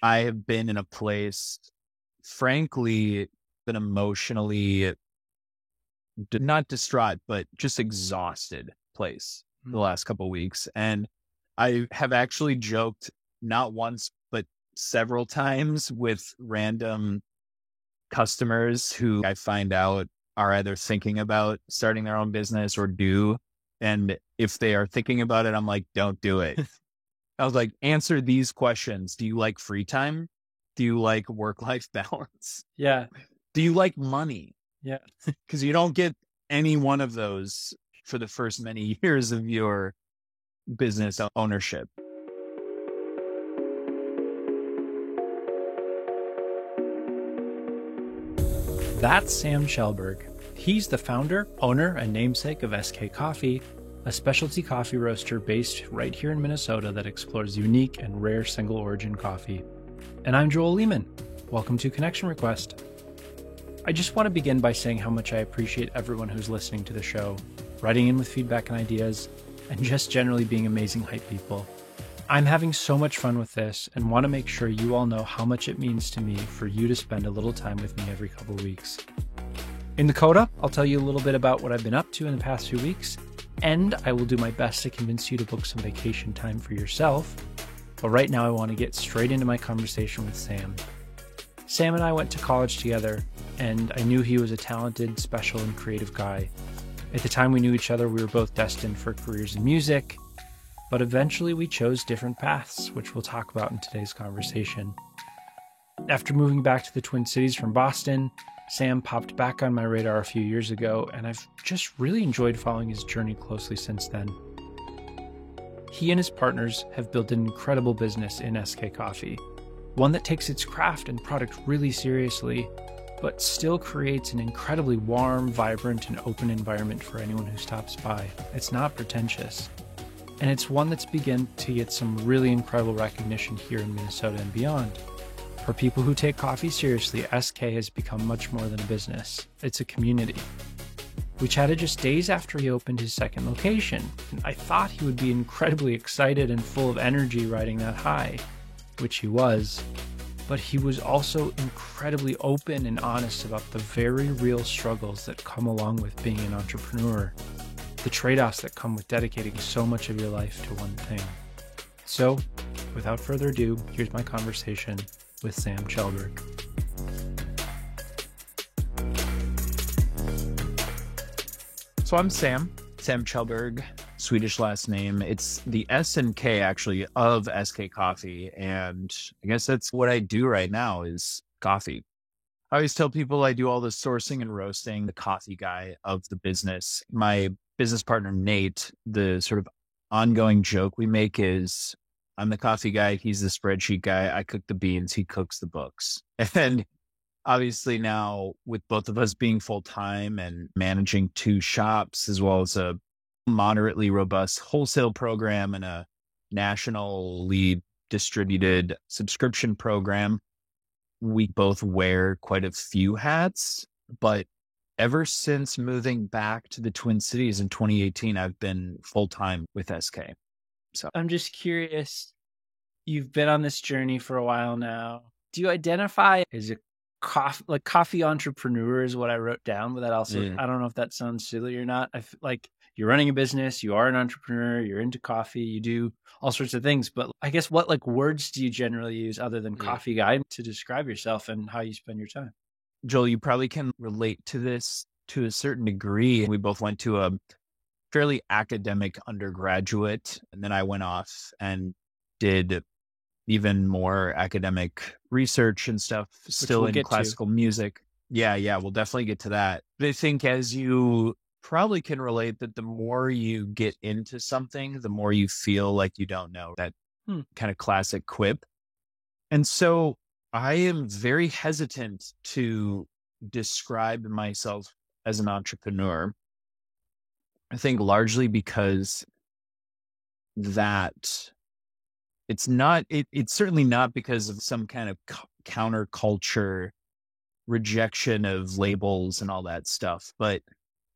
I have been in a place, frankly, been emotionally not distraught, but just exhausted place the Mm. last couple of weeks. And I have actually joked not once, but several times with random customers who I find out are either thinking about starting their own business or do. And if they are thinking about it, I'm like, don't do it. I was like, answer these questions. Do you like free time? Do you like work-life balance? Yeah. Do you like money? Yeah. Because you don't get any one of those for the first many years of your business ownership. That's Sam Shelberg. He's the founder, owner, and namesake of SK Coffee, a specialty coffee roaster based right here in Minnesota that explores unique and rare single origin coffee. And I'm Joel Lehman. Welcome to Connection Request. I just want to begin by saying how much I appreciate everyone who's listening to the show, writing in with feedback and ideas, and just generally being amazing hype people. I'm having so much fun with this and want to make sure you all know how much it means to me for you to spend a little time with me every couple weeks. In the coda, I'll tell you a little bit about what I've been up to in the past few weeks, and I will do my best to convince you to book some vacation time for yourself. But right now I want to get straight into my conversation with Sam. Sam and I went to college together, and I knew he was a talented, special, and creative guy. At the time we knew each other, we were both destined for careers in music, but eventually we chose different paths, which we'll talk about in today's conversation. After moving back to the Twin Cities from Boston, Sam popped back on my radar a few years ago, and I've just really enjoyed following his journey closely since then. He and his partners have built an incredible business in SK Coffee, one that takes its craft and product really seriously, but still creates an incredibly warm, vibrant, and open environment for anyone who stops by. It's not pretentious. And it's one that's begun to get some really incredible recognition here in Minnesota and beyond. For people who take coffee seriously, SK has become much more than a business. It's a community. We chatted just days after he opened his second location, and I thought he would be incredibly excited and full of energy riding that high, which he was, but he was also incredibly open and honest about the very real struggles that come along with being an entrepreneur, the trade-offs that come with dedicating so much of your life to one thing. So, without further ado, here's my conversation with Sam Shelberg. So I'm Sam Shelberg, Swedish last name. It's the S and K actually of SK Coffee. And I guess that's what I do right now is coffee. I always tell people I do all the sourcing and roasting, the coffee guy of the business. My business partner, Nate, the sort of ongoing joke we make is I'm the coffee guy. He's the spreadsheet guy. I cook the beans. He cooks the books. And obviously now with both of us being full-time and managing two shops, as well as a moderately robust wholesale program and a nationally distributed subscription program, we both wear quite a few hats. But ever since moving back to the Twin Cities in 2018, I've been full-time with SK. So I'm just curious, you've been on this journey for a while now. Do you identify as a coffee entrepreneur is what I wrote down, but that also, I don't know if that sounds silly or not. I feel like you're running a business, you are an entrepreneur, you're into coffee, you do all sorts of things, but I guess what words do you generally use other than coffee guy to describe yourself and how you spend your time? Joel, you probably can relate to this to a certain degree. We both went to a fairly academic undergraduate, and then I went off and did even more academic research and stuff, still in classical music. Yeah, we'll definitely get to that. But I think as you probably can relate that the more you get into something, the more you feel like you don't know, that kind of classic quip. And so I am very hesitant to describe myself as an entrepreneur. I think largely because that it's certainly not because of some kind of counterculture rejection of labels and all that stuff. But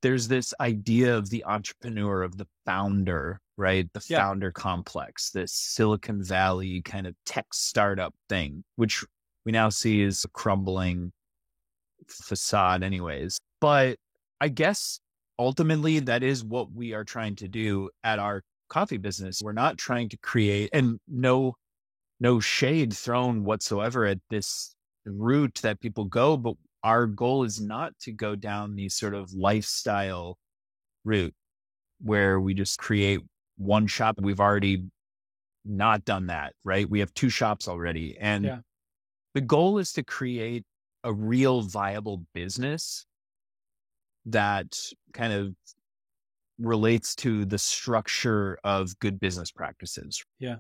there's this idea of the entrepreneur, of the founder, right? The Yeah. founder complex, this Silicon Valley kind of tech startup thing, which we now see is a crumbling facade anyways. But I guess ultimately that is what we are trying to do at our coffee business. We're not trying to create, and no shade thrown whatsoever at this route that people go, but our goal is not to go down the sort of lifestyle route where we just create one shop. We've already not done that, right? We have two shops already. And the goal is to create a real viable business that kind of relates to the structure of good business practices. Yeah.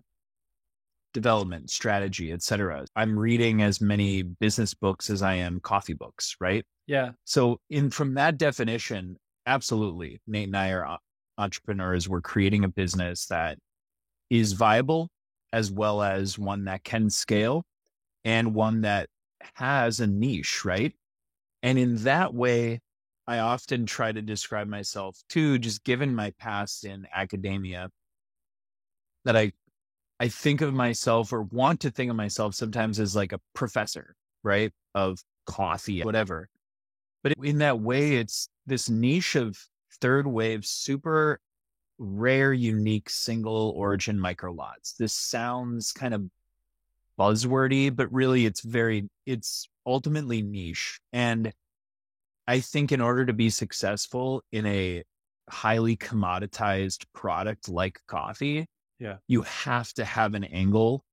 Development, strategy, etc. I'm reading as many business books as I am coffee books, right? Yeah. So from that definition, absolutely, Nate and I are entrepreneurs. We're creating a business that is viable, as well as one that can scale and one that has a niche, right? And in that way, I often try to describe myself too, just given my past in academia, that I think of myself or want to think of myself sometimes as like a professor, right? Of coffee, whatever. But in that way, it's this niche of third wave, super rare, unique, single origin micro lots. This sounds kind of buzzwordy, but really it's ultimately niche. And I think in order to be successful in a highly commoditized product like coffee, you have to have an angle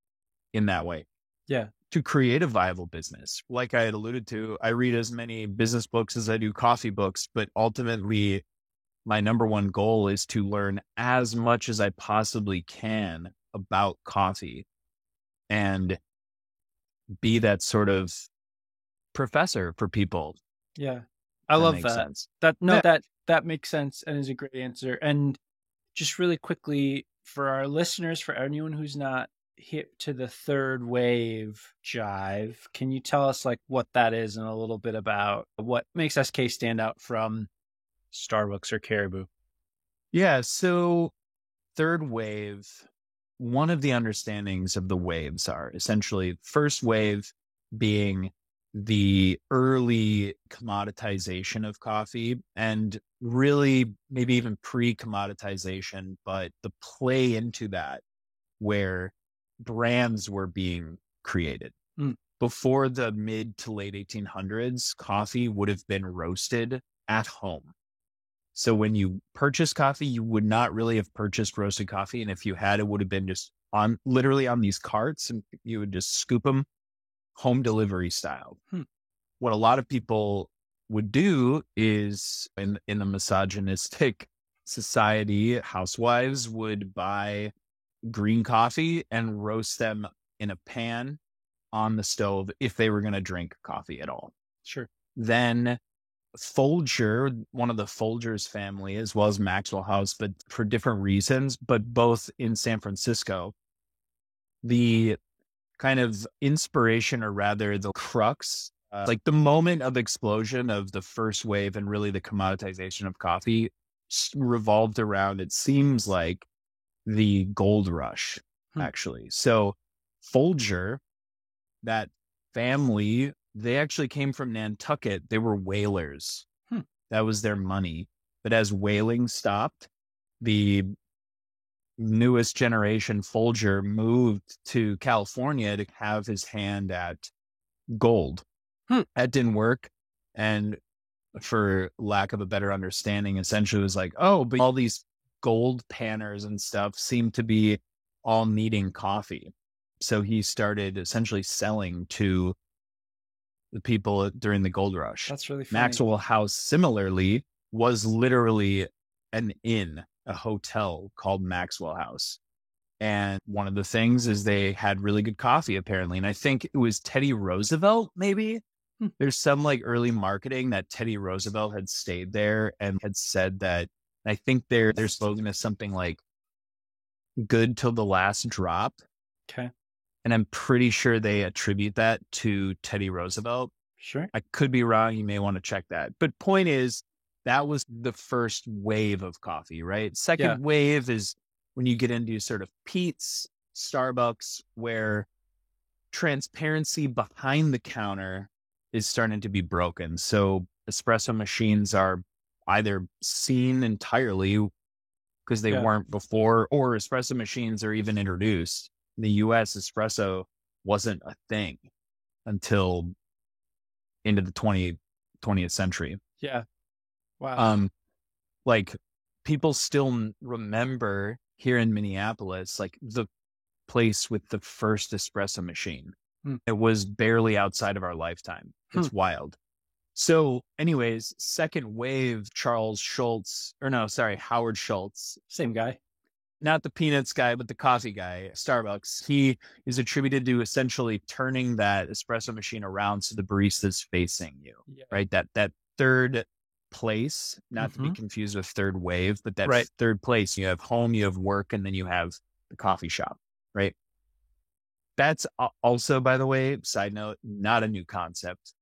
in that way. Yeah. To create a viable business. Like I had alluded to, I read as many business books as I do coffee books, but ultimately my number one goal is to learn as much as I possibly can about coffee and be that sort of professor for people. Yeah. I love that. Sense. That makes sense and is a great answer. And just really quickly for our listeners, for anyone who's not hip to the third wave jive, can you tell us like what that is and a little bit about what makes SK stand out from Starbucks or Caribou? Yeah. So third wave, one of the understandings of the waves are essentially first wave being the early commoditization of coffee and really maybe even pre-commoditization, but the play into that where brands were being created. Before the mid to late 1800s, coffee would have been roasted at home. So when you purchase coffee, you would not really have purchased roasted coffee. And if you had, it would have been just literally on these carts, and you would just scoop them home delivery style. What a lot of people would do is in a misogynistic society, housewives would buy green coffee and roast them in a pan on the stove if they were going to drink coffee at all. Sure. Then Folger, one of the Folgers family, as well as Maxwell House, but for different reasons, but both in San Francisco, the kind of inspiration, or rather the crux, like the moment of explosion of the first wave and really the commoditization of coffee revolved around, it seems like, the gold rush, actually. So Folger, that family, they actually came from Nantucket. They were whalers. That was their money. But as whaling stopped, the newest generation Folger moved to California to have his hand at gold. That didn't work. And for lack of a better understanding, essentially it was like, oh, but all these gold panners and stuff seem to be all needing coffee. So he started essentially selling to the people during the gold rush. That's really funny. Maxwell House, similarly, was literally an inn, a hotel called Maxwell House. And one of the things is they had really good coffee, apparently. And I think it was Teddy Roosevelt, maybe. There's some like early marketing that Teddy Roosevelt had stayed there and had said that, I think their slogan is something like good till the last drop. Okay. And I'm pretty sure they attribute that to Teddy Roosevelt. Sure. I could be wrong. You may want to check that. But point is, that was the first wave of coffee, right? Second wave is when you get into sort of Peet's, Starbucks, where transparency behind the counter is starting to be broken. So espresso machines are either seen entirely because they weren't before, or espresso machines are even introduced. In the US, espresso wasn't a thing until into the 20th century. Yeah. Wow. Like people still remember here in Minneapolis, like the place with the first espresso machine. It was barely outside of our lifetime. It's wild. So anyways, second wave, Howard Schultz. Same guy. Not the peanuts guy, but the coffee guy, Starbucks. He is attributed to essentially turning that espresso machine around so the barista's facing you, right? That third place, not to be confused with third wave, but that third place. You have home, you have work, and then you have the coffee shop, right? That's also, by the way, side note, not a new concept.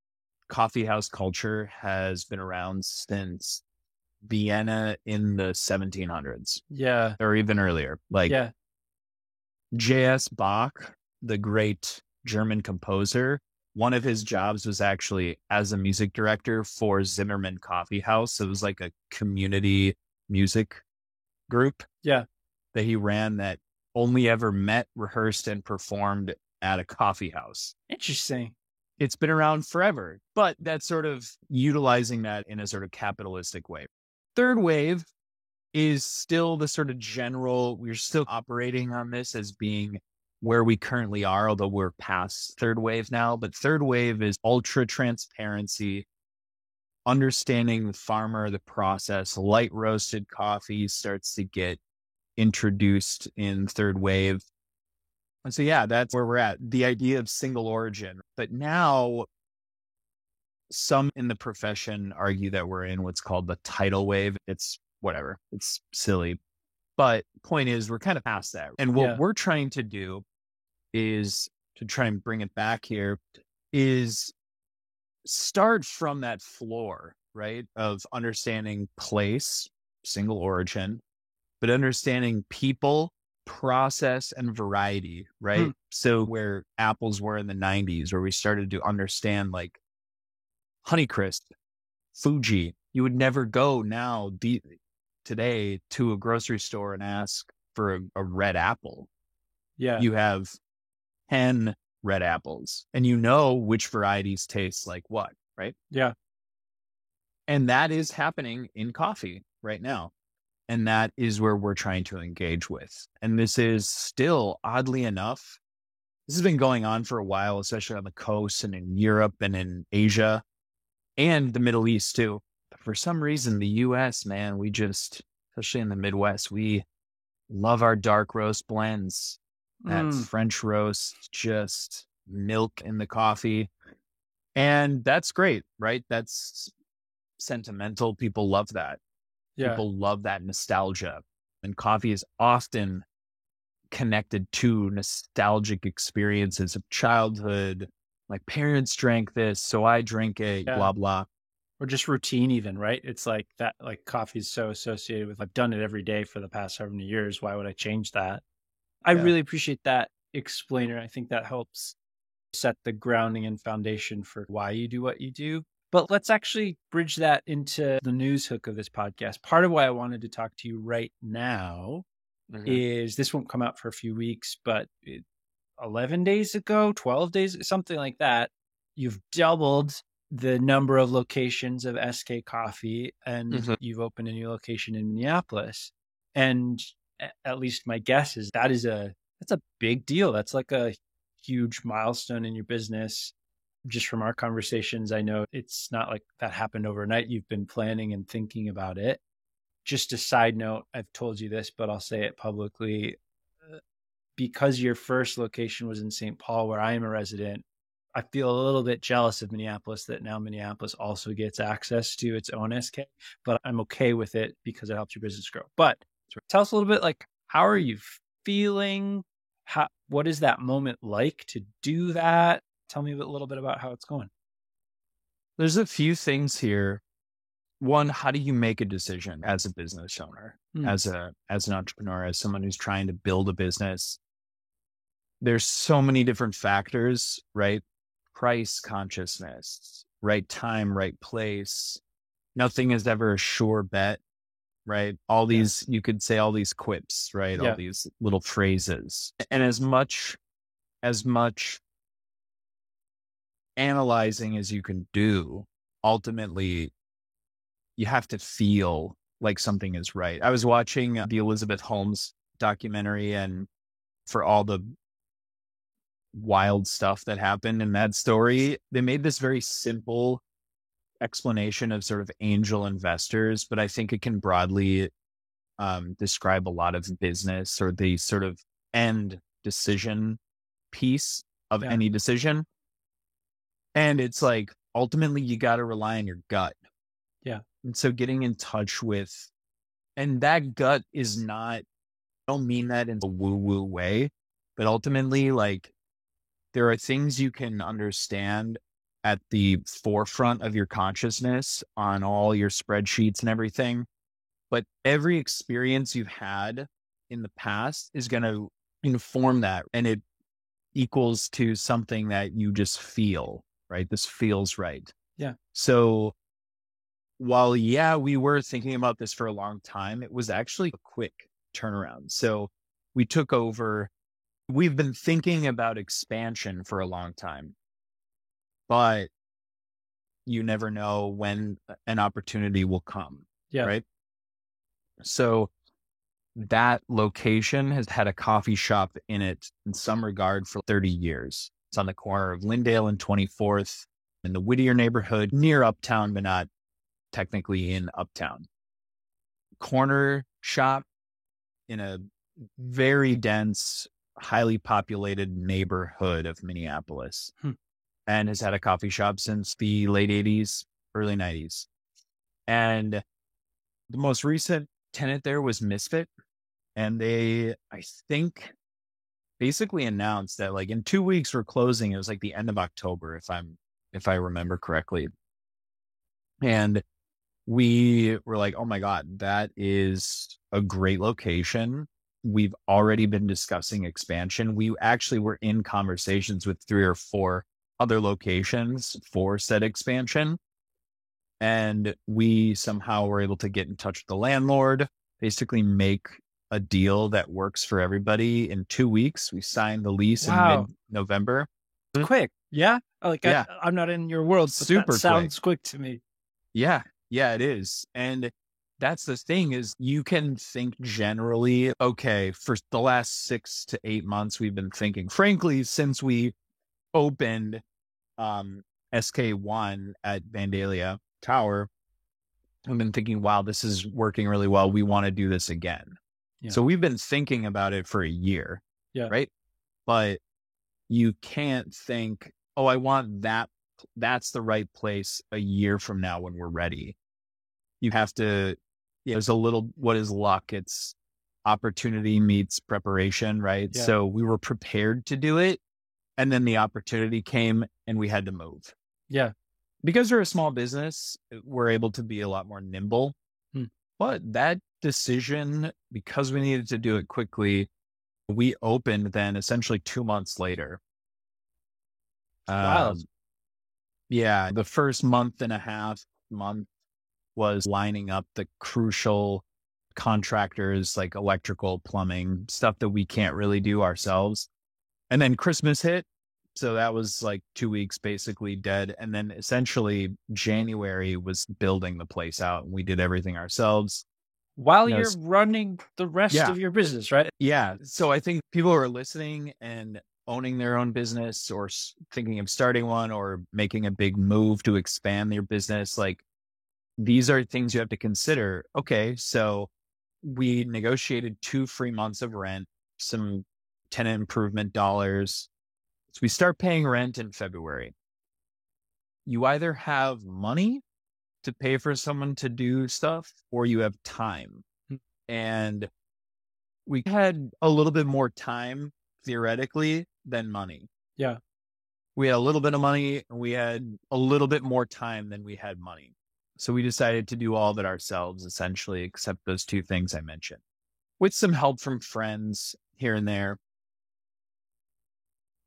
Coffee house culture has been around since Vienna in the 1700s. Yeah. Or even earlier. Like J.S. Bach, the great German composer, one of his jobs was actually as a music director for Zimmerman Coffee House. It was like a community music group that he ran that only ever met, rehearsed, and performed at a coffee house. Interesting. It's been around forever, but that's sort of utilizing that in a sort of capitalistic way. Third wave is still the sort of general, we're still operating on this as being where we currently are, although we're past third wave now. But third wave is ultra transparency, understanding the farmer, the process. Light roasted coffee starts to get introduced in third wave. And so, that's where we're at. The idea of single origin. But now some in the profession argue that we're in what's called the tidal wave. It's whatever. It's silly. But point is, we're kind of past that. And what we're trying to do is to try and bring it back here is start from that floor, right? Of understanding place, single origin, but understanding people, process, and variety, right? So where apples were in the 90s, where we started to understand like Honeycrisp, Fuji, you would never go today to a grocery store and ask for a red apple. Yeah. You have 10 red apples and you know which varieties taste like what, right? Yeah. And that is happening in coffee right now. And that is where we're trying to engage with. And this is still, oddly enough, this has been going on for a while, especially on the coast and in Europe and in Asia and the Middle East too. But for some reason, the US, man, we just, especially in the Midwest, we love our dark roast blends. That French roast, just milk in the coffee. And that's great, right? That's sentimental. People love that. Yeah. People love that nostalgia. And coffee is often connected to nostalgic experiences of childhood. My parents drank this, so I drink it, blah, blah. Or just routine even, right? It's like that, like coffee is so associated with, I've done it every day for the past so many years. Why would I change that? I really appreciate that explainer. I think that helps set the grounding and foundation for why you do what you do. But let's actually bridge that into the news hook of this podcast. Part of why I wanted to talk to you right now is this won't come out for a few weeks, but 11 days ago, 12 days, something like that, you've doubled the number of locations of SK Coffee and you've opened a new location in Minneapolis. And at least my guess is that's a big deal. That's like a huge milestone in your business. Just from our conversations, I know it's not like that happened overnight. You've been planning and thinking about it. Just a side note, I've told you this, but I'll say it publicly. Because your first location was in St. Paul, where I am a resident, I feel a little bit jealous of Minneapolis that now Minneapolis also gets access to its own SK, but I'm okay with it because it helps your business grow. But tell us a little bit, like, how are you feeling? What is that moment like to do that? Tell me a little bit about how it's going. There's a few things here. one, how do you make a decision as a business owner, as an entrepreneur, as someone who's trying to build a business? There's so many different factors, right? Price consciousness, right time, right place. Nothing is ever a sure bet, right? All these, you could say all these quips, right? All these little phrases. And as much analyzing as you can do, ultimately, you have to feel like something is right. I was watching the Elizabeth Holmes documentary, and for all the wild stuff that happened in that story, they made this very simple explanation of sort of angel investors, but I think it can broadly describe a lot of business, or the sort of end decision piece of any decision. And it's like, ultimately, you got to rely on your gut. Yeah. And so getting in touch with, and that gut is not, I don't mean that in a woo-woo way, but ultimately, like, there are things you can understand at the forefront of your consciousness on all your spreadsheets and everything. But every experience you've had in the past is going to inform that. And it equals to something that you just feel, right? This feels right. Yeah. So while, we were thinking about this for a long time, it was actually a quick turnaround. So we took over. We've been thinking about expansion for a long time, but you never know when an opportunity will come. Yeah. Right. So that location has had a coffee shop in it in some regard for 30 years. It's on the corner of Lyndale and 24th in the Whittier neighborhood, near Uptown, but not technically in Uptown. Corner shop in a very dense, highly populated neighborhood of Minneapolis, and has had a coffee shop since the late 80s, early 90s. And the most recent tenant there was Misfit. And they, I think, basically announced that, like, in 2 weeks we're closing. It was like the end of October, if I remember correctly. And we were like, oh my God, that is a great location. We've already been discussing expansion. We actually were in conversations with 3 or 4 other locations for said expansion. And we somehow were able to get in touch with the landlord, basically make a deal that works for everybody. In 2 weeks, we signed the lease in mid-November. Quick. Yeah. I'm not in your world, but Super that sounds quick to me. Yeah, it is. And that's the thing, is you can think generally, okay, for the last 6 to 8 months, we've been thinking, frankly, since we opened SK1 at Vandalia Tower, I've been thinking, wow, this is working really well. We want to do this again. Yeah. So we've been thinking about it for a year, right? But you can't think, oh, I want that. That's the right place a year from now when we're ready. You have to, there's a little, what is luck? It's opportunity meets preparation, right? Yeah. So we were prepared to do it. And then the opportunity came and we had to move. Yeah. Because we're a small business, we're able to be a lot more nimble. But that decision, because we needed to do it quickly, we opened then essentially 2 months later. Wow. Yeah. The first month was lining up the crucial contractors, like electrical, plumbing, stuff that we can't really do ourselves. And then Christmas hit. So that was like 2 weeks basically dead. And then essentially January was building the place out, and we did everything ourselves. While you're running the rest of your business, right? Yeah. So I think people who are listening and owning their own business, or thinking of starting one, or making a big move to expand their business, like, these are things you have to consider. Okay. So we negotiated 2 free months of rent, some tenant improvement dollars. So we start paying rent in February. You either have money to pay for someone to do stuff, or you have time. And we had a little bit more time theoretically than money. Yeah. We had a little bit of money, and we had a little bit more time than we had money. So we decided to do all of it ourselves, essentially, except those two things I mentioned, with some help from friends here and there.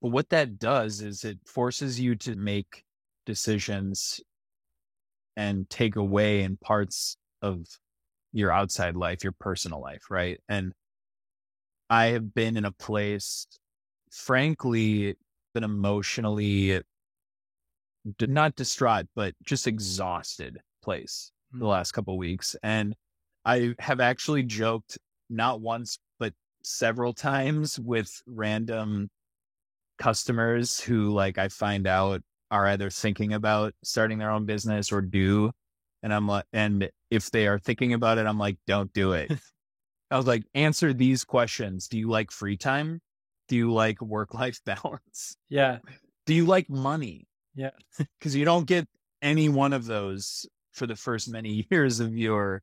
But what that does is it forces you to make decisions and take away in parts of your outside life, your personal life, right? And I have been in a place, frankly, been emotionally not distraught, but just exhausted place the last couple of weeks. And I have actually joked not once, but several times with random customers who like I find out are either thinking about starting their own business or do. And I'm like, and if they are thinking about it, I'm like, don't do it. I was like, answer these questions. Do you like free time? Do you like work-life balance? Yeah. Do you like money? Yeah. Because you don't get any one of those for the first many years of your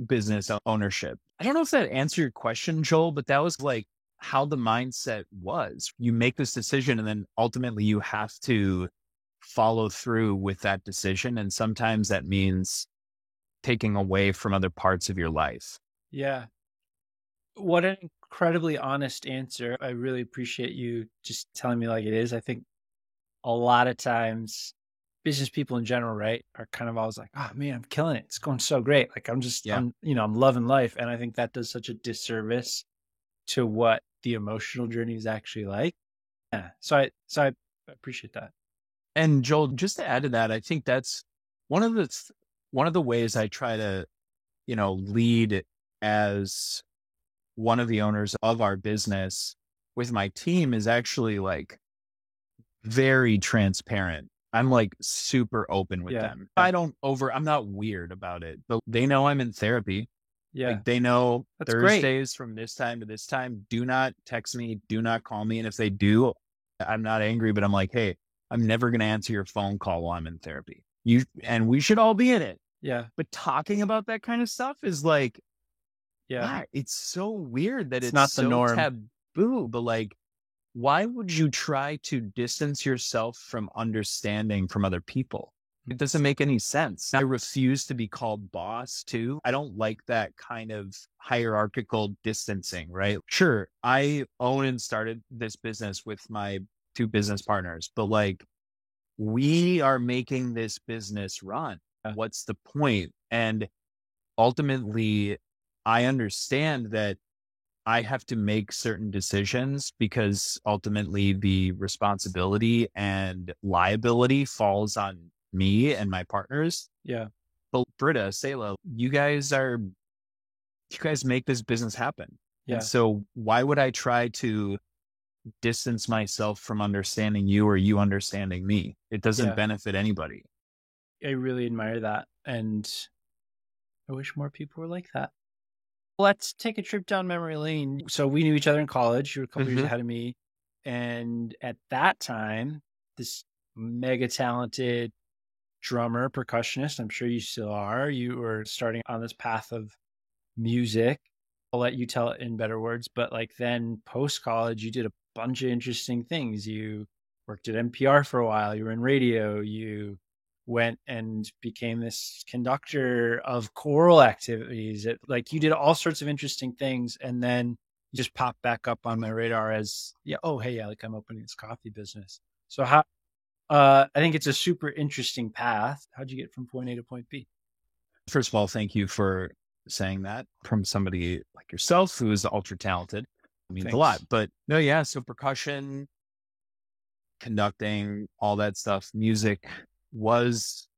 business ownership. I don't know if that answered your question, Joel, but that was like how the mindset was. You make this decision and then ultimately you have to follow through with that decision. And sometimes that means taking away from other parts of your life. Yeah. What an incredibly honest answer. I really appreciate you just telling me like it is. I think a lot of times business people in general, right, are kind of always like, oh man, I'm killing it. It's going so great. Like I'm loving life. And I think that does such a disservice to what the emotional journey is actually like. Yeah. So I appreciate that. And Joel, just to add to that, I think that's one of the ways I try to, lead as one of the owners of our business with my team is actually like very transparent. I'm like super open with them. I'm not weird about it, but they know I'm in therapy. Yeah. Like they know That's Thursdays from this time to this time, do not text me, do not call me. And if they do, I'm not angry, but I'm like, hey, I'm never going to answer your phone call while I'm in therapy. And we should all be in it. Yeah. But talking about that kind of stuff is like, yeah, it's so weird that it's not the so norm. Taboo, but like, why would you try to distance yourself from understanding from other people? It doesn't make any sense. I refuse to be called boss too. I don't like that kind of hierarchical distancing, right? Sure, I own and started this business with my two business partners, but like we are making this business run. What's the point? And ultimately, I understand that I have to make certain decisions because ultimately the responsibility and liability falls on me and my partners. Yeah. But Britta, Sayla, you guys make this business happen. Yeah. And so why would I try to distance myself from understanding you or you understanding me? It doesn't benefit anybody. I really admire that. And I wish more people were like that. Let's take a trip down memory lane. So we knew each other in college. You were a couple years ahead of me. And at that time, this mega talented drummer, percussionist, I'm sure you still are, you were starting on this path of music. I'll let you tell it in better words. But like then post-college, you did a bunch of interesting things. You worked at NPR for a while. You were in radio. You went and became this conductor of choral activities. Like you did all sorts of interesting things. And then you just popped back up on my radar as, like I'm opening this coffee business. So I think it's a super interesting path. How'd you get from point A to point B? First of all, thank you for saying that from somebody like yourself who is ultra talented. It means a lot. But no, so percussion, conducting, all that stuff, music was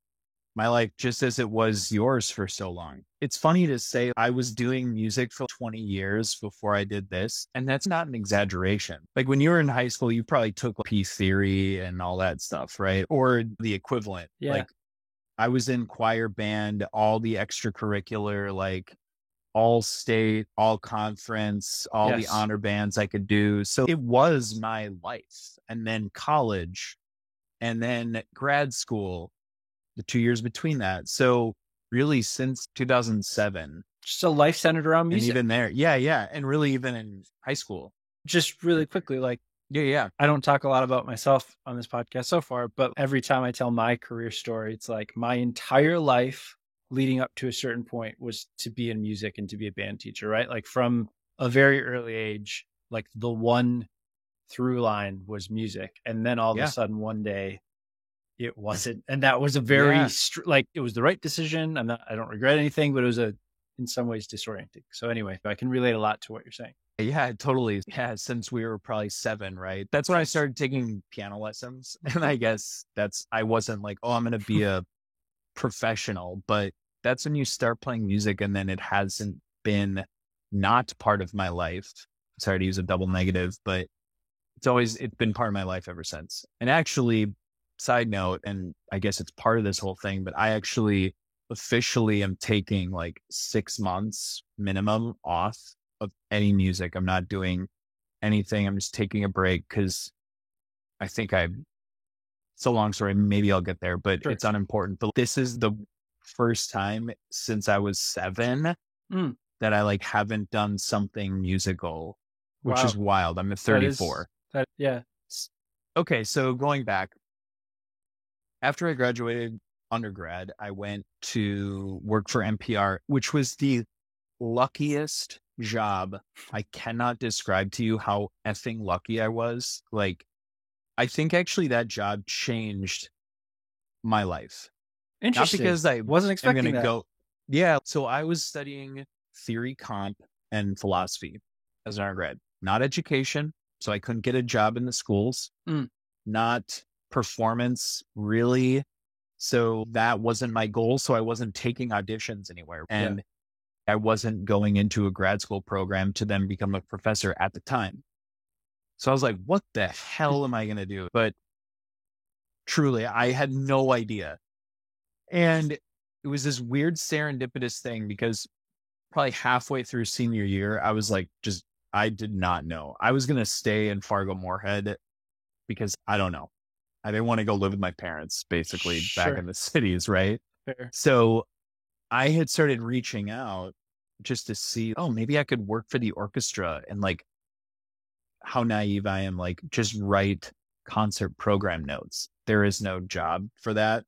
my life just as it was yours for so long. It's funny to say I was doing music for 20 years before I did this. And that's not an exaggeration. Like when you were in high school, you probably took P theory and all that stuff, right? Or the equivalent. Yeah. Like I was in choir band, all the extracurricular, like all state, all conference, all the honor bands I could do. So it was my life. And then college and then grad school, the 2 years between that. So really since 2007. Just a life centered around music. And even there. Yeah. And really even in high school. Just really quickly, like Yeah. I don't talk a lot about myself on this podcast so far, but every time I tell my career story, it's like my entire life leading up to a certain point was to be in music and to be a band teacher, right? Like from a very early age, like the one through line was music. And then all of a sudden one day it wasn't. And that was a very, like, it was the right decision. I don't regret anything, but it was in some ways disorienting. So anyway, I can relate a lot to what you're saying. Yeah, totally. Yeah, since we were probably 7, right? That's when I started taking piano lessons. And I guess I wasn't like, oh, I'm going to be a professional, but that's when you start playing music, and then it hasn't been not part of my life. Sorry to use a double negative, but it's been part of my life ever since. And actually, side note, and I guess it's part of this whole thing, but I actually officially am taking like 6 months minimum off of any music. I'm not doing anything. I'm just taking a break because I think it's a long story. Maybe I'll get there, but it's unimportant. But this is the first time since I was 7 that I like haven't done something musical, which is wild. I'm 34. Okay. So going back, after I graduated undergrad, I went to work for NPR, which was the luckiest job. I cannot describe to you how effing lucky I was. Like, I think actually that job changed my life. Interesting. Not because I wasn't expecting that. Yeah. So I was studying theory, comp, and philosophy as an undergrad, not education. So I couldn't get a job in the schools, not performance really. So that wasn't my goal. So I wasn't taking auditions anywhere. And I wasn't going into a grad school program to then become a professor at the time. So I was like, what the hell am I going to do? But truly, I had no idea. And it was this weird serendipitous thing because probably halfway through senior year, I was like, I did not know. I was going to stay in Fargo Moorhead because I don't know. I didn't want to go live with my parents, basically, back in the cities, right? Fair. So I had started reaching out just to see, maybe I could work for the orchestra, and like how naive I am, like just write concert program notes. There is no job for that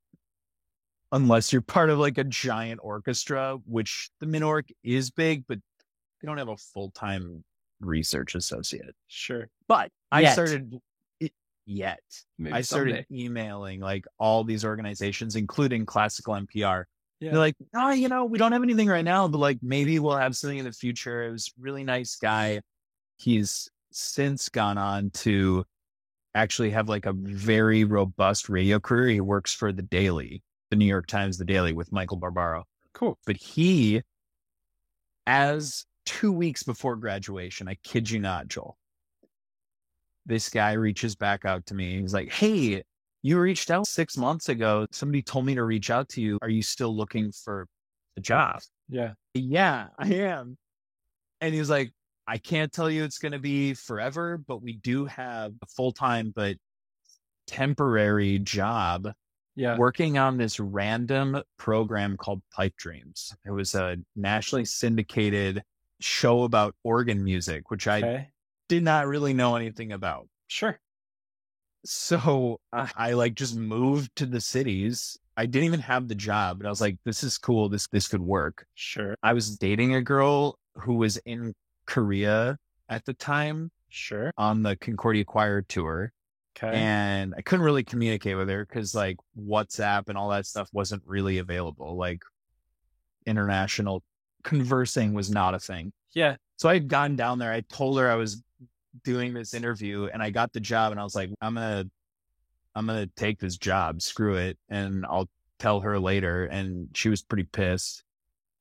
unless you're part of like a giant orchestra, which the Minorch is big, but they don't have a full-time research associate. Sure. But I started someday. emailing like all these organizations, including Classical NPR. Yeah. They're like, we don't have anything right now, but like maybe we'll have something in the future. It was a really nice guy. He's since gone on to actually have like a very robust radio career. He works for The Daily, the New York Times, The Daily, with Michael Barbaro. Cool. But he, as 2 weeks before graduation, I kid you not, Joel, this guy reaches back out to me. He's like, hey, you reached out 6 months ago. Somebody told me to reach out to you. Are you still looking for a job? Yeah. Yeah, I am. And he was like, I can't tell you it's going to be forever, but we do have a full-time but temporary job working on this random program called Pipe Dreams. It was a nationally syndicated show about organ music, which I did not really know anything about. Sure. So I like just moved to the cities. I didn't even have the job, but I was like, this is cool. This could work. Sure. I was dating a girl who was in Korea at the time. Sure. On the Concordia Choir tour. Okay. And I couldn't really communicate with her because like WhatsApp and all that stuff wasn't really available. Like international conversing was not a thing. Yeah. So I had gone down there. I told her I was doing this interview and I got the job, and I was like, I'm going to take this job. Screw it. And I'll tell her later. And she was pretty pissed.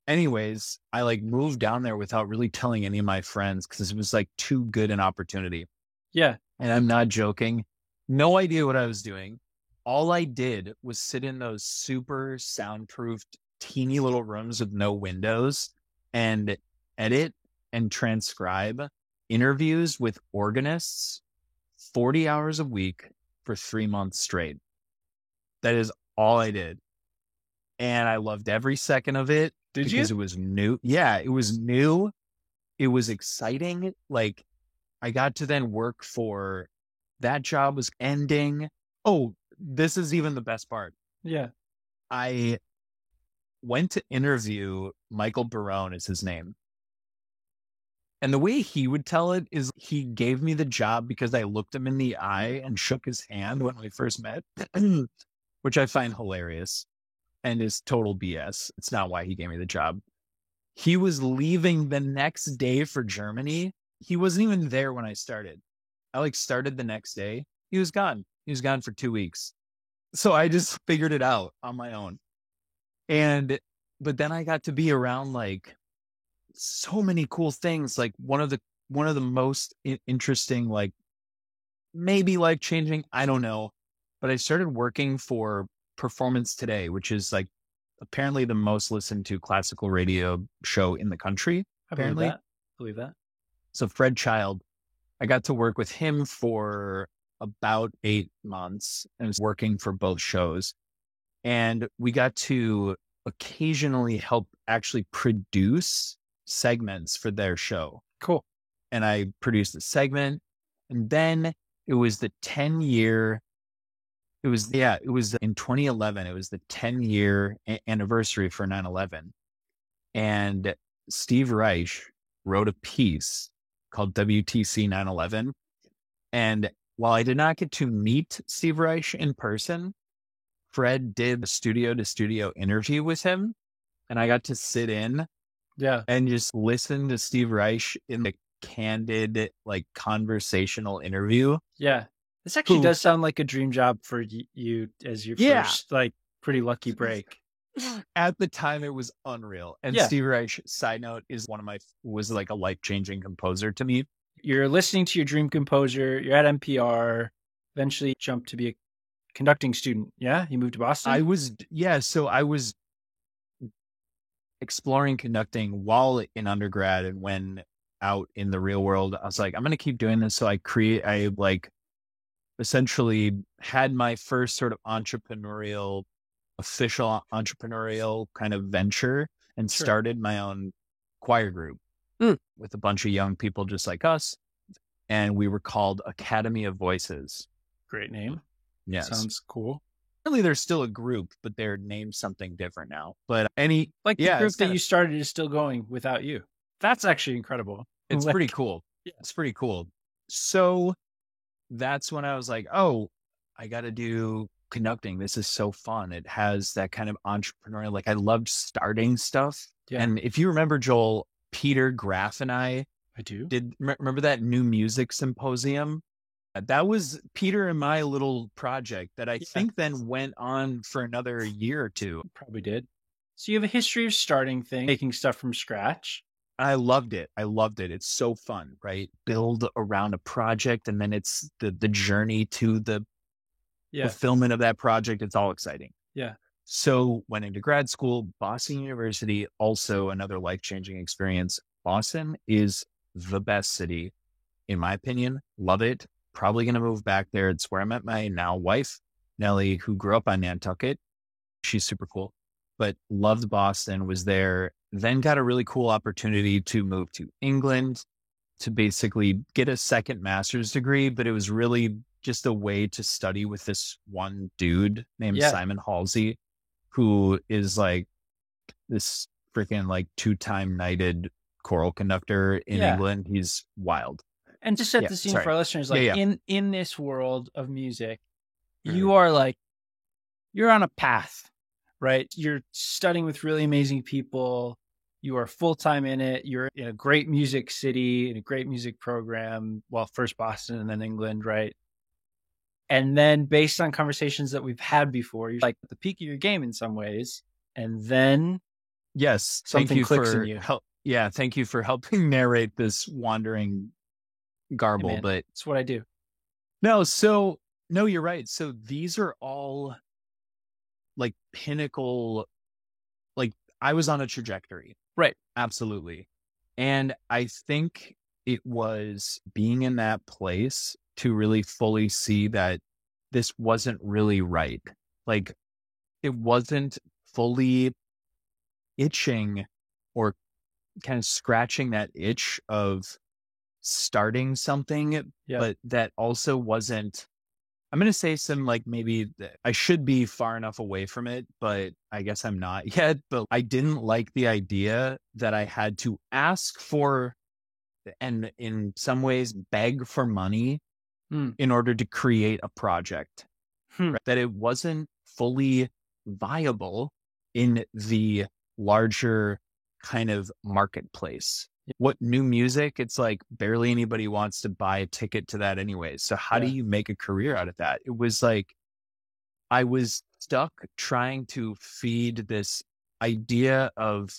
Anyways, I like moved down there without really telling any of my friends because it was like too good an opportunity. Yeah. And I'm not joking. No idea what I was doing. All I did was sit in those super soundproofed, teeny little rooms with no windows and edit and transcribe interviews with organists 40 hours a week for 3 months straight. That is all I did. And I loved every second of it. Because it was new. Yeah, it was new. It was exciting. Like, I got to then work for that job was ending. Oh, this is even the best part. Yeah. I went to interview Michael Barone is his name. And the way he would tell it is he gave me the job because I looked him in the eye and shook his hand when we first met, which I find hilarious and is total BS. It's not why he gave me the job. He was leaving the next day for Germany. He wasn't even there when I started. I started the next day. He was gone. He was gone for 2 weeks. So I just figured it out on my own. But then I got to be around so many cool things. One of the most interesting, maybe life-changing, I don't know. But I started working for Performance Today, which is apparently the most listened to classical radio show in the country. Apparently. Believe that. So Fred Child, I got to work with him for about 8 months and was working for both shows. And we got to occasionally help actually produce segments for their show. Cool. And I produced a segment. And then it was the 10-year. It was in 2011. It was the 10-year anniversary for 9/11. And Steve Reich wrote a piece called WTC 9/11. And while I did not get to meet Steve Reich in person, Fred did a studio-to-studio interview with him. And I got to sit in and just listen to Steve Reich in the candid, conversational interview. Yeah. This actually does sound like a dream job for you as your first, pretty lucky break. At the time, it was unreal. And Steve Reich, side note, was a life-changing composer to me. You're listening to your dream composer. You're at NPR. Eventually jumped to be a conducting student. Yeah? You moved to Boston? So I was exploring conducting while in undergrad, and when out in the real world, I was like, I'm going to keep doing this. So I essentially had my first sort of official entrepreneurial kind of venture and started my own choir group with a bunch of young people just like us. And we were called Academy of Voices. Great name. Yes. Sounds cool. Really, they're still a group, but they're named something different now. But the group that you started is still going without you. That's actually incredible. It's pretty cool. Yeah. It's pretty cool. So that's when I was like, oh, I got to do conducting. This is so fun. It has that kind of entrepreneurial, I loved starting stuff. Yeah. And if you remember, Joel, Peter Graff and I do. Remember that new music symposium? That was Peter and my little project that I think then went on for another year or two. Probably did. So you have a history of starting things, making stuff from scratch. I loved it. It's so fun, right? Build around a project, and then it's the journey to the fulfillment of that project. It's all exciting. Yeah. So went into grad school, Boston University, also another life-changing experience. Boston is the best city, in my opinion. Love it. Probably going to move back there. It's where I met my now wife, Nellie, who grew up on Nantucket. She's super cool, but loved Boston, was there, then got a really cool opportunity to move to England to basically get a second master's degree. But it was really just a way to study with this one dude named Simon Halsey, who is this freaking 2-time knighted choral conductor in England. He's wild. And to set the scene for our listeners, in this world of music, you are you're on a path, right? You're studying with really amazing people. You are full-time in it. You're in a great music city, in a great music program. Well, first Boston and then England, right? And then based on conversations that we've had before, you're at the peak of your game in some ways. And then something clicks in you. Thank you for helping narrate this wandering garble. Hey, but it's what I do. No, you're right. So these are all pinnacle, I was on a trajectory. Right. Absolutely. And I think it was being in that place to really fully see that this wasn't really right. It wasn't fully itching or kind of scratching that itch of starting something, Yeah. but that also wasn't, I'm going to say some like maybe I should be far enough away from it, but I guess I'm not yet. But I didn't like the idea that I had to ask for and in some ways beg for money Hmm. in order to create a project, Hmm. right? That it wasn't fully viable in the larger kind of marketplace. What new music? It's like barely anybody wants to buy a ticket to that anyway. So how do Yeah. you make a career out of that? It was like I was stuck trying to feed this idea of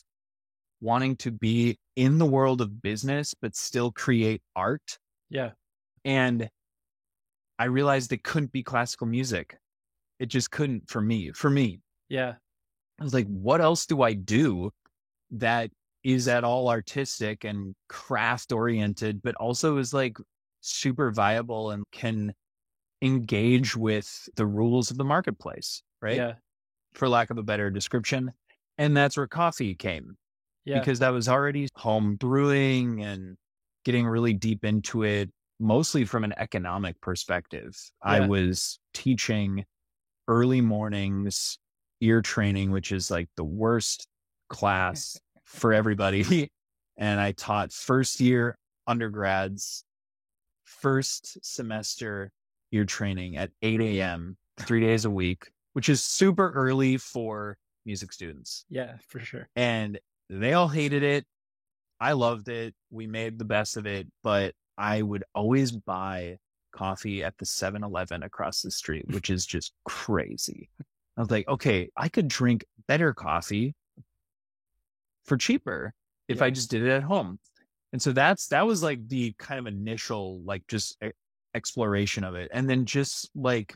wanting to be in the world of business, but still create art. Yeah. And I realized it couldn't be classical music. It just couldn't for me. For me, Yeah. I was like, what else do I do that is at all artistic and craft oriented, but also is like super viable and can engage with the rules of the marketplace, right? Yeah. For lack of a better description. And that's where coffee came, Yeah. because I was already home brewing and getting really deep into it, mostly from an economic perspective. I Yeah. was teaching early mornings ear training, which is like the worst class for everybody. And I taught first year undergrads, first semester ear training at 8 a.m., 3 days a week, which is super early for music students. Yeah, for sure. And they all hated it. I loved it. We made the best of it, but I would always buy coffee at the 7-Eleven across the street, which is just crazy. I was like, okay, I could drink better coffee for cheaper if I just did it at home. And so that was like the kind of initial, like just exploration of it. And then just like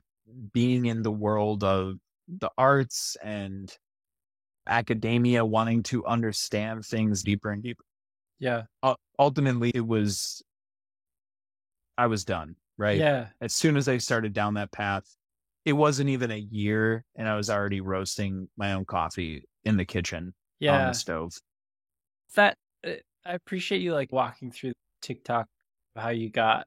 being in the world of the arts and academia, wanting to understand things deeper and deeper. Yeah. Ultimately, I was done, right? Yeah. As soon as I started down that path, it wasn't even a year and I was already roasting my own coffee in the kitchen on Yeah. the stove. That I appreciate you like walking through TikTok, how you got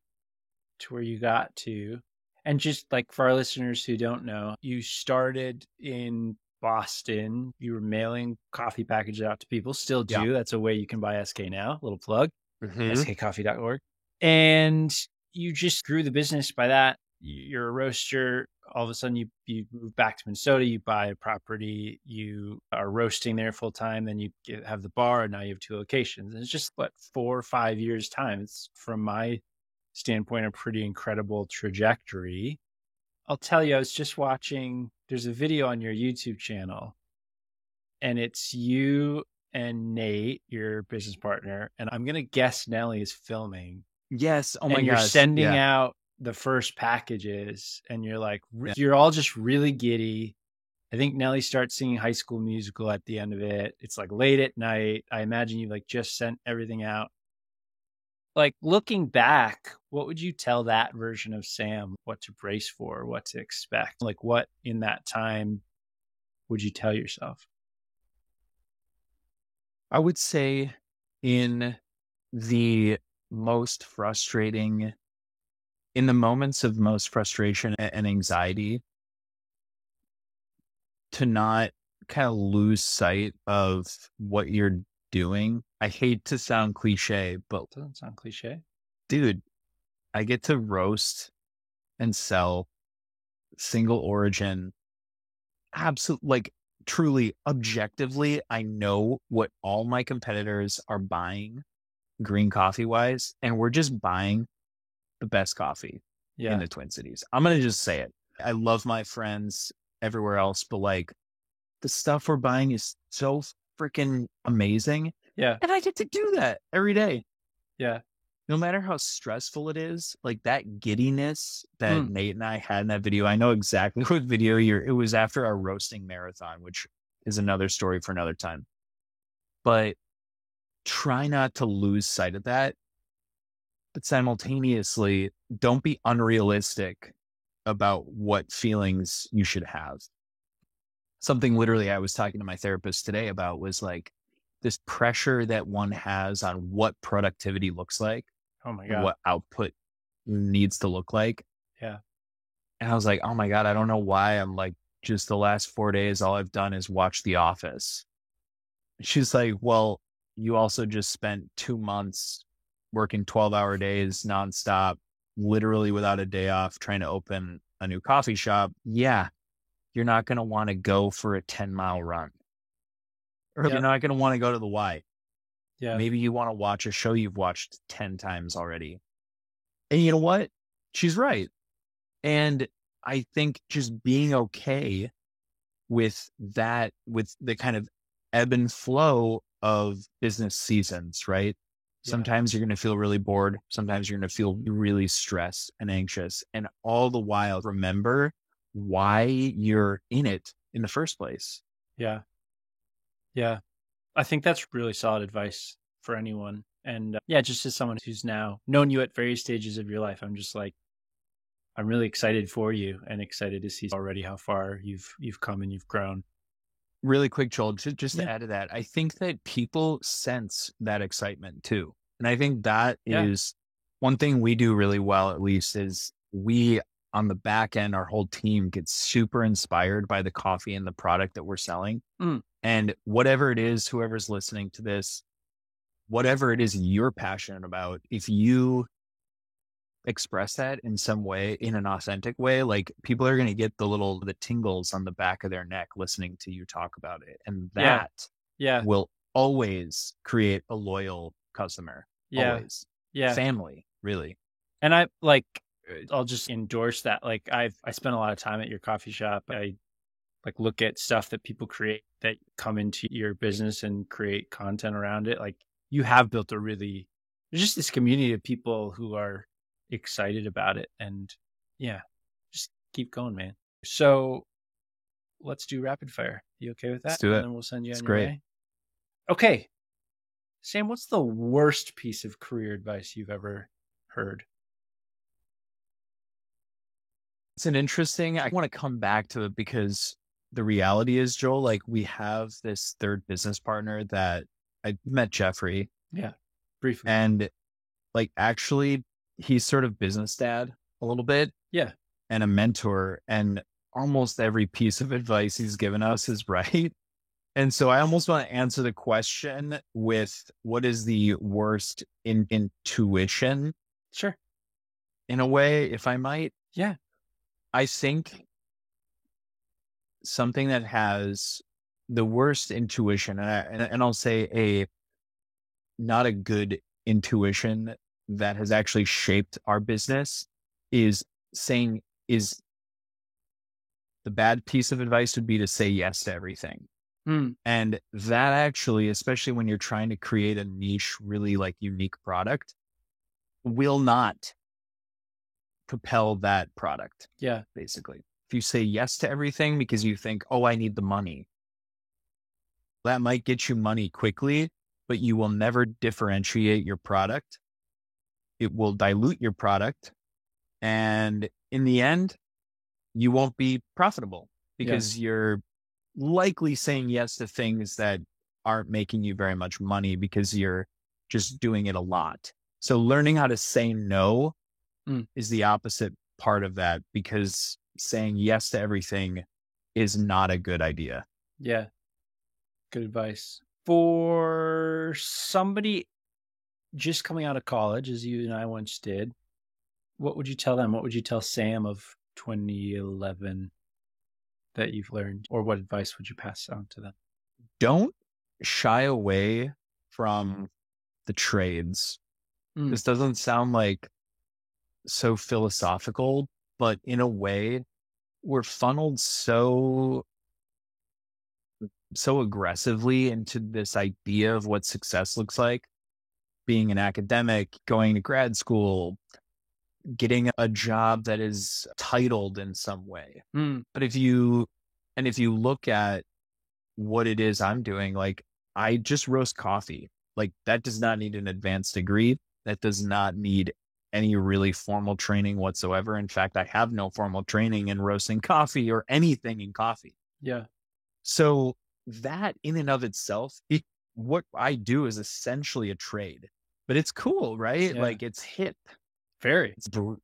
to where you got to. And just like for our listeners who don't know, you started in Boston. You were mailing coffee packages out to people, still do. Yeah. That's a way you can buy SK now. Little plug, Mhm. skcoffee.org. And you just grew the business by that. You're a roaster. All of a sudden, you move back to Minnesota. You buy a property. You are roasting there full time. Then you have the bar. And now you have 2 locations. And it's just 4 or 5 years time. It's, from my standpoint, a pretty incredible trajectory. I'll tell you, I was just watching. There's a video on your YouTube channel, and it's you and Nate, your business partner, and I'm gonna guess Nelly is filming. Yes. Oh my and you're gosh. sending Yeah. out the first packages, and you're like, you're all just really giddy. I think Nelly starts singing High School Musical at the end of it. It's like late at night. I imagine you like just sent everything out. Like looking back, what would you tell that version of Sam? What to brace for, what to expect? Like what in that time would you tell yourself? I would say in the most frustrating, in the moments of most frustration and anxiety, to not kind of lose sight of what you're doing. I hate to sound cliche, but Doesn't sound cliche. dude, I get to roast and sell single origin. Absolutely, like truly objectively, I know what all my competitors are buying green coffee wise, and we're just buying the best coffee in the Twin Cities. I'm going to just say it. I love my friends everywhere else, but like the stuff we're buying is so freaking amazing. Yeah. And I get to do that every day. Yeah. No matter how stressful it is, like that giddiness that Nate and I had in that video, I know exactly what video it was after our roasting marathon, which is another story for another time. But try not to lose sight of that. But simultaneously, don't be unrealistic about what feelings you should have. Something literally I was talking to my therapist today about was like this pressure that one has on what productivity looks like. Oh my and God. what output needs to look like. Yeah. And I was like, oh my God, I don't know why I'm like, just the last 4 days, all I've done is watch The Office. She's like, well, you also just spent 2 months working 12-hour days nonstop, literally without a day off, trying to open a new coffee shop. Yeah, you're not going to want to go for a 10-mile run, or you're Yep. not going to want to go to the Y. Yeah. Maybe you want to watch a show you've watched 10 times already. And you know what? She's right. And I think just being okay with that, with the kind of ebb and flow of business seasons, right? Yeah. Sometimes you're going to feel really bored. Sometimes you're going to feel really stressed and anxious. And all the while, remember why you're in it in the first place. Yeah. Yeah. I think that's really solid advice for anyone. And yeah, just as someone who's now known you at various stages of your life, I'm just like, I'm really excited for you and excited to see already how far you've come and you've grown. Really quick, Joel, just to Yeah. add to that, I think that people sense that excitement too. And I think that Yeah. is one thing we do really well, at least, is we on the back end, our whole team gets super inspired by the coffee and the product that we're selling. Mm. And whatever it is, whoever's listening to this, whatever it is you're passionate about, if you express that in some way, in an authentic way, like people are going to get the tingles on the back of their neck listening to you talk about it. And that Yeah. will always create a loyal customer. Yeah. Always. Yeah. Family, really. And I'll just endorse that. Like I spent a lot of time at your coffee shop. I like look at stuff that people create that come into your business and create content around it. Like you have built there's just this community of people who are excited about it. And yeah, just keep going, man. So let's do rapid fire. You okay with that? Let's do it. And then we'll send you It's on great. your way. Okay. Sam, what's the worst piece of career advice you've ever heard? It's an interesting, I want to come back to it because the reality is, Joel, like we have this third business partner that I met, Jeffrey. Yeah. Briefly. And like actually he's sort of business dad a little bit. Yeah. And a mentor, and almost every piece of advice he's given us is right. And so I almost want to answer the question with what is the worst intuition? Sure. In a way, if I might. Yeah. I think something that has the worst intuition, and I'll say not a good intuition that has actually shaped our business, is the bad piece of advice would be to say yes to everything. Mm. And that actually, especially when you're trying to create a niche, really like unique product, will not propel that product. Yeah. Basically, if you say yes to everything because you think, oh, I need the money, that might get you money quickly, but you will never differentiate your product. It will dilute your product. And in the end, you won't be profitable because you're likely saying yes to things that aren't making you very much money because you're just doing it a lot. So learning how to say no is the opposite part of that, because saying yes to everything is not a good idea. Yeah. Good advice. For somebody just coming out of college, as you and I once did, what would you tell them? What would you tell Sam of 2011 that you've learned? Or what advice would you pass on to them? Don't shy away from the trades. This doesn't sound like so philosophical, but in a way, we're funneled so aggressively into this idea of what success looks like. Being an academic, going to grad school, getting a job that is titled in some way. But if you look at what it is I'm doing, like I just roast coffee. Like that does not need an advanced degree. That does not need any really formal training whatsoever. In fact, I have no formal training in roasting coffee or anything in coffee. Yeah. So that in and of itself, what I do is essentially a trade. but it's cool, right? Yeah. Like it's hip. Very.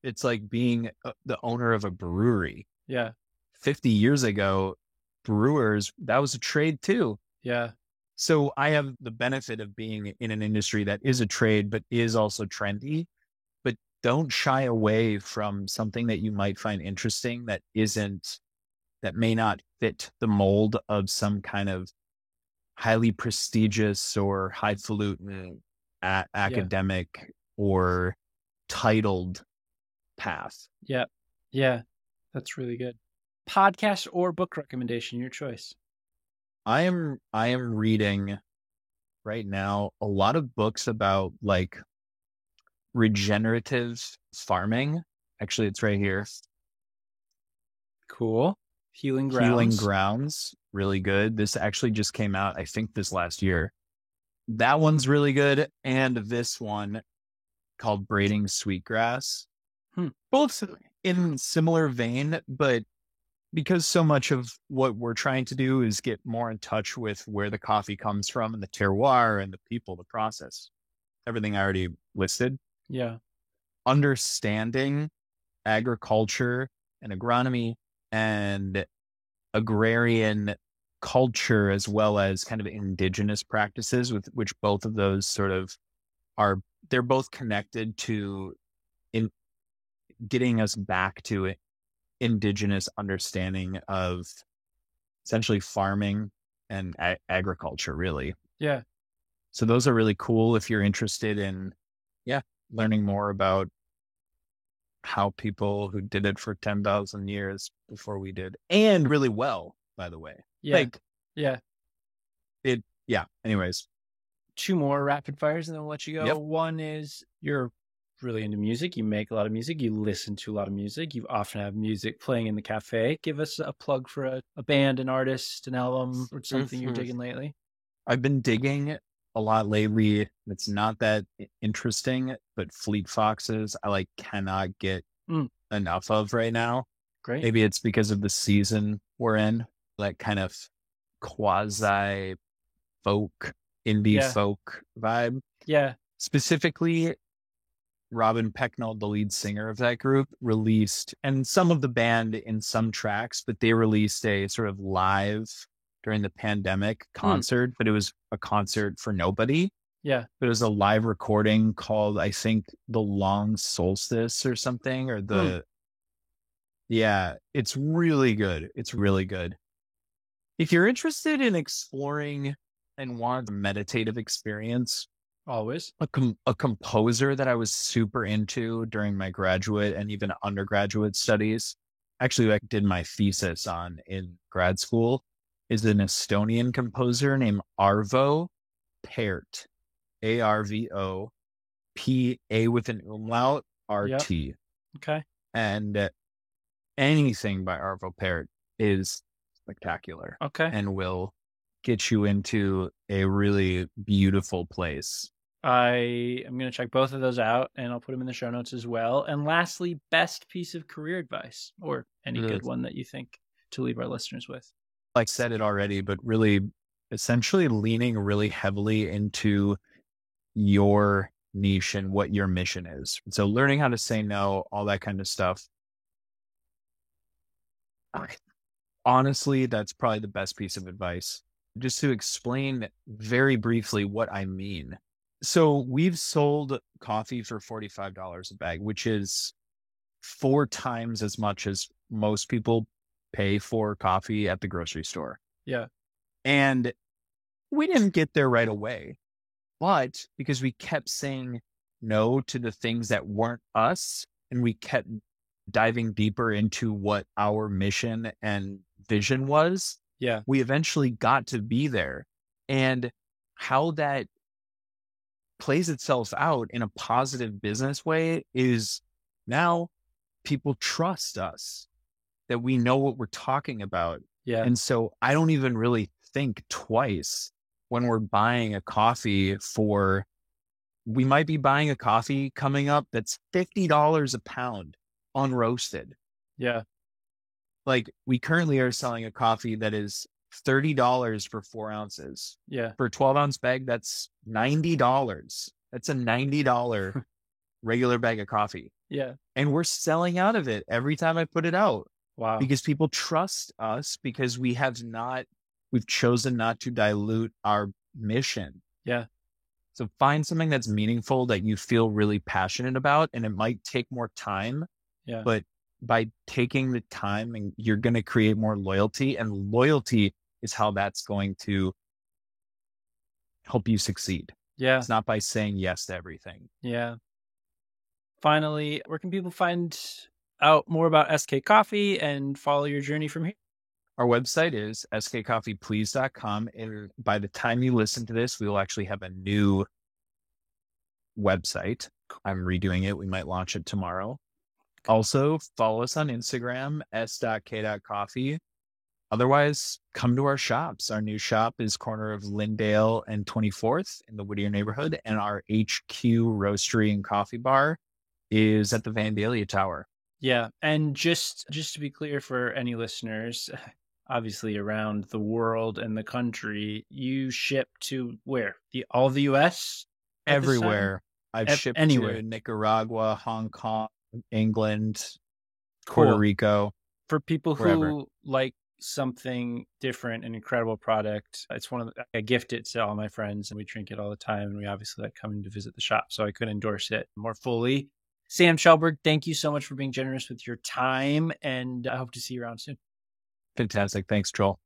It's like being the owner of a brewery. Yeah. 50 years ago, brewers, that was a trade too. Yeah. So I have the benefit of being in an industry that is a trade, but is also trendy. But don't shy away from something that you might find interesting that may not fit the mold of some kind of highly prestigious or highfalutin academic or titled path. Yeah. Yeah. That's really good. Podcast or book recommendation, your choice. I am reading right now a lot of books about like regenerative farming. Actually, it's right here. Cool. Healing Grounds. Healing Grounds, really good. This actually just came out, I think, this last year. That one's really good. And this one called Braiding Sweetgrass. Both in similar vein, but because so much of what we're trying to do is get more in touch with where the coffee comes from and the terroir and the people, the process, everything I already listed. Yeah. Understanding agriculture and agronomy and agrarian culture, as well as kind of indigenous practices, with which both of those sort of they're both connected to in getting us back to indigenous understanding of essentially farming and agriculture, really. Yeah. So those are really cool if you're interested in, learning more about how people who did it for 10,000 years before we did, and really well, by the way. Yeah. Anyways. 2 more rapid fires and then we'll let you go. Yep. One is you're really into music. You make a lot of music. You listen to a lot of music. You often have music playing in the cafe. Give us a plug for a band, an artist, an album, or something you're digging lately. I've been digging a lot lately. It's not that interesting, but Fleet Foxes, I cannot get enough of right now. Great. Maybe it's because of the season we're in, that kind of quasi folk, indie folk vibe. Yeah. Specifically, Robin Pecknold, the lead singer of that group, released, and some of the band in some tracks, but they released a sort of live during the pandemic concert, but it was a concert for nobody. Yeah. But it was a live recording called, I think, The Long Solstice or something, or it's really good. It's really good. If you're interested in exploring and want a meditative experience, always a composer that I was super into during my graduate and even undergraduate studies, actually I did my thesis on in grad school, is an Estonian composer named Arvo Pärt, Arvo, PA with an umlaut, RT. Yep. Okay. And anything by Arvo Pärt is spectacular. Okay. And will get you into a really beautiful place. I am going to check both of those out, and I'll put them in the show notes as well. And lastly, best piece of career advice, or any good one that you think to leave our listeners with. I said it already, but really essentially leaning really heavily into your niche and what your mission is. So learning how to say no, all that kind of stuff. Honestly, that's probably the best piece of advice. Just to explain very briefly what I mean. So we've sold coffee for $45 a bag, which is 4 times as much as most people pay for coffee at the grocery store. Yeah. And we didn't get there right away, but because we kept saying no to the things that weren't us, and we kept diving deeper into what our mission and vision was, we eventually got to be there. And how that plays itself out in a positive business way is now people trust us, that we know what we're talking about. Yeah. And so I don't even really think twice when we're buying a coffee we might be buying a coffee coming up that's $50 a pound unroasted. Yeah. We currently are selling a coffee that is $30 for 4 ounces. Yeah. For a 12-ounce bag, that's $90. That's a $90 regular bag of coffee. Yeah. And we're selling out of it every time I put it out. Wow. Because people trust us because we've chosen not to dilute our mission. Yeah. So find something that's meaningful that you feel really passionate about, and it might take more time. Yeah. But by taking the time, and you're going to create more loyalty, and loyalty is how that's going to help you succeed. Yeah. It's not by saying yes to everything. Yeah. Finally, where can people find out more about SK Coffee and follow your journey from here? Our website is skcoffeeplease.com. And by the time you listen to this, we will actually have a new website. I'm redoing it. We might launch it tomorrow. Also, follow us on Instagram, s.k.coffee. Otherwise, come to our shops. Our new shop is corner of Lyndale and 24th in the Whittier neighborhood. And our HQ roastery and coffee bar is at the Vandalia Tower. Yeah. And just to be clear for any listeners, obviously around the world and the country, you ship to where? All the US? Everywhere. I've shipped anywhere. to Nicaragua, Hong Kong, England, Puerto Rico. For people wherever. who like something different, an incredible product, it's I gift it to all my friends and we drink it all the time. And we obviously like coming to visit the shop, so I could endorse it more fully. Sam Shellberg, thank you so much for being generous with your time, and I hope to see you around soon. Fantastic. Thanks, Joel.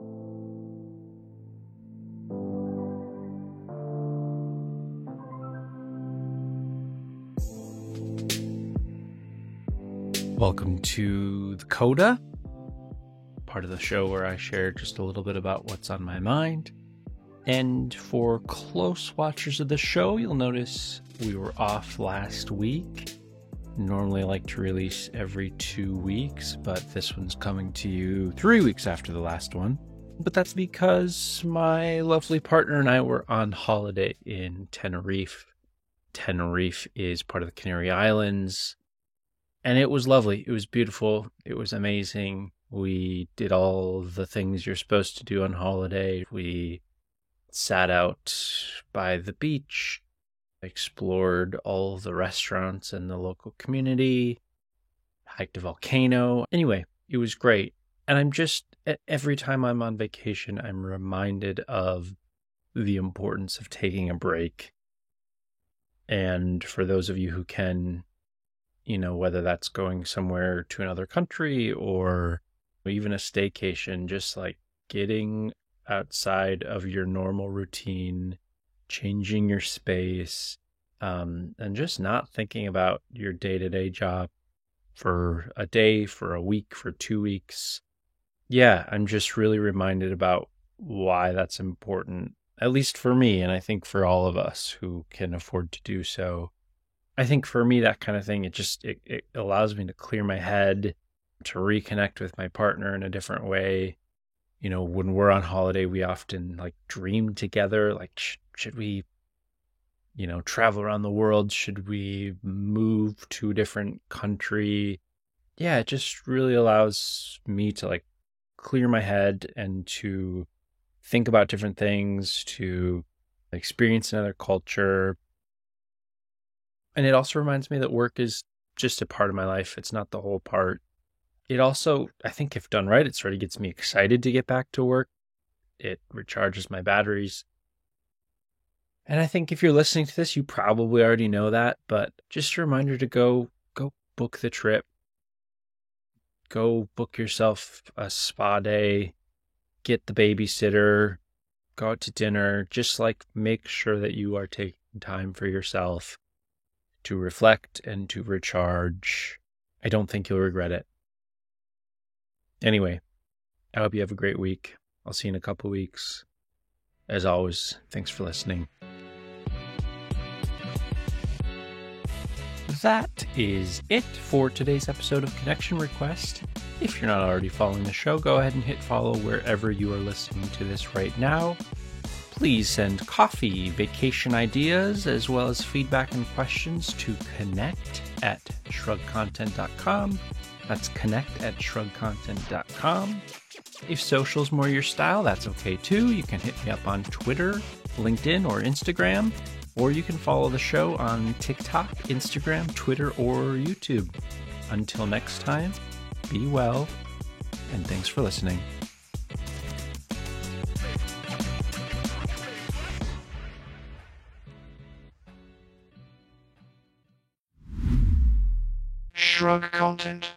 Welcome to the Coda, part of the show where I share just a little bit about what's on my mind. And for close watchers of the show, you'll notice we were off last week. Normally I like to release every 2 weeks, but this one's coming to you 3 weeks after the last one. But that's because my lovely partner and I were on holiday in Tenerife. Tenerife is part of the Canary Islands, and it was lovely. It was beautiful. It was amazing. We did all the things you're supposed to do on holiday. We sat out by the beach, explored all the restaurants in the local community, hiked a volcano. Anyway, it was great. And every time I'm on vacation, I'm reminded of the importance of taking a break. And for those of you who can, whether that's going somewhere to another country or even a staycation, just like getting outside of your normal routine, changing your space, and just not thinking about your day-to-day job for a day, for a week, for 2 weeks. Yeah, I'm just really reminded about why that's important, at least for me, and I think for all of us who can afford to do so. I think for me, that kind of thing, it allows me to clear my head, to reconnect with my partner in a different way. When we're on holiday, we often dream together, should we, travel around the world? Should we move to a different country? Yeah, it just really allows me to clear my head and to think about different things, to experience another culture. And it also reminds me that work is just a part of my life. It's not the whole part. It also, I think if done right, it sort of gets me excited to get back to work. It recharges my batteries. And I think if you're listening to this, you probably already know that, but just a reminder to go book the trip. Go book yourself a spa day, get the babysitter, go out to dinner. Just make sure that you are taking time for yourself to reflect and to recharge. I don't think you'll regret it. Anyway, I hope you have a great week. I'll see you in a couple weeks. As always, thanks for listening. That is it for today's episode of Connection Request. If you're not already following the show, go ahead and hit follow wherever you are listening to this right now. Please send coffee, vacation ideas, as well as feedback and questions to connect@shrugcontent.com. That's connect@shrugcontent.com. If social's more your style, that's okay too. You can hit me up on Twitter, LinkedIn, or Instagram Or you can follow the show on TikTok, Instagram, Twitter, or YouTube. Until next time, be well, and thanks for listening. Shrug content.